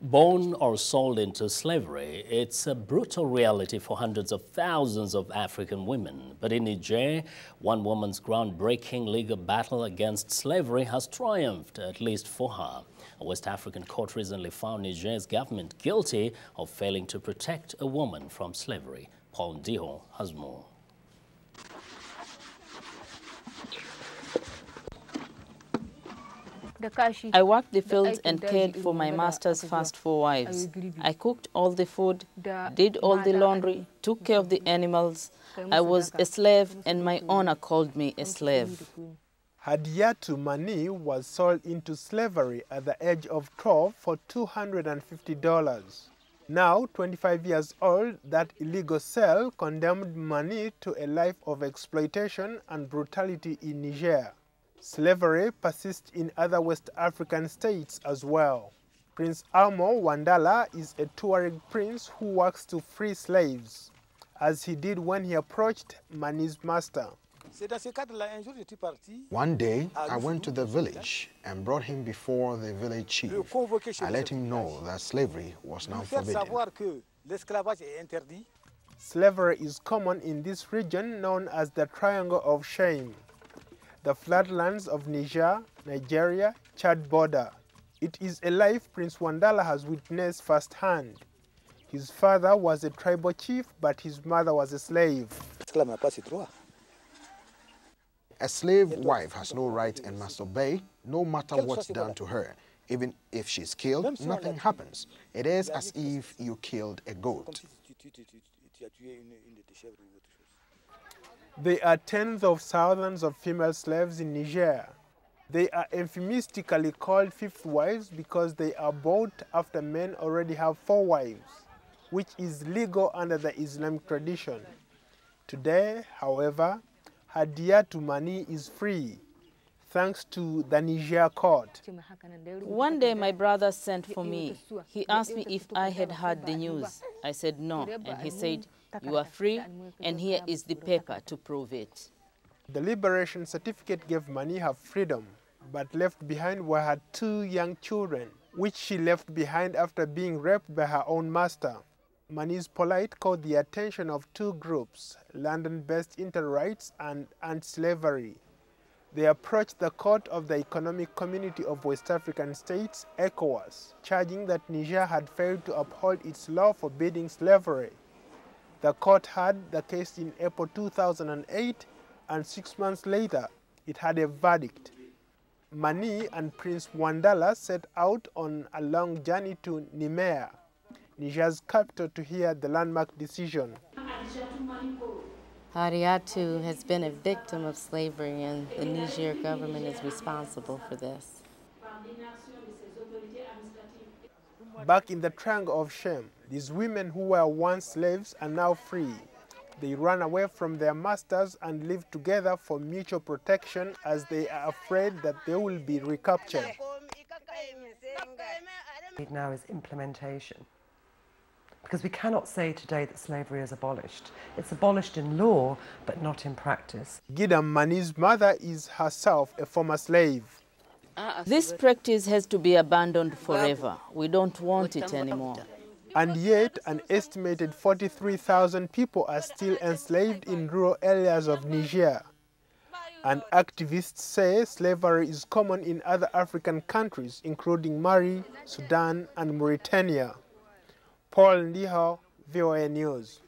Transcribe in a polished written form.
Born or sold into slavery, it's a brutal reality for hundreds of thousands of African women. But in Niger, one woman's groundbreaking legal battle against slavery has triumphed, at least for her. A West African court recently found Niger's government guilty of failing to protect a woman from slavery. Paul Ndiho has more. I worked the fields and cared for my master's first 4 wives. I cooked all the food, did all the laundry, took care of the animals. I was a slave and my owner called me a slave. Hadiatu Mani was sold into slavery at the age of 12 for $250. Now, 25 years old, that illegal sale condemned Mani to a life of exploitation and brutality in Niger. Slavery persists in other West African states as well. Prince Amo Wandala is a Tuareg prince who works to free slaves, as he did when he approached Mani's master. One day, I went to the village and brought him before the village chief. I let him know that slavery was now forbidden. Slavery is common in this region known as the Triangle of Shame, the flatlands of Niger, Nigeria, Chad border. It is a life Prince Wandala has witnessed firsthand. His father was a tribal chief, but his mother was a slave. A slave wife has no right and must obey, no matter what's done to her. Even if she's killed, nothing happens. It is as if you killed a goat. There are tens of thousands of female slaves in Niger. They are euphemistically called fifth wives because they are bought after men already have 4 wives, which is legal under the Islamic tradition. Today, however, Hadiatu Mani is free, thanks to the Niger court. One day my brother sent for me. He asked me if I had heard the news. I said no, and he said, "You are free, and here is the paper to prove it." The liberation certificate gave Mani her freedom, but left behind were her 2 young children, which she left behind after being raped by her own master. Mani's plight caught the attention of 2 groups, London-based Inter-Rights and Anti-Slavery. They approached the Court of the Economic Community of West African States, ECOWAS, charging that Niger had failed to uphold its law forbidding slavery. The court heard the case in April 2008, and 6 months later, it had a verdict. Mani and Prince Wandala set out on a long journey to Niamey, Niger's capital, to hear the landmark decision. Hadiatu has been a victim of slavery, and the Niger government is responsible for this. Back in the Triangle of Shame, these women who were once slaves are now free. They run away from their masters and live together for mutual protection, as they are afraid that they will be recaptured. Now is implementation. Because we cannot say today that slavery is abolished. It's abolished in law, but not in practice. Gidam Mani's mother is herself a former slave. This practice has to be abandoned forever. We don't want it anymore. And yet, an estimated 43,000 people are still enslaved in rural areas of Niger. And activists say slavery is common in other African countries, including Mali, Sudan, and Mauritania. Paul Ndiho, VOA News.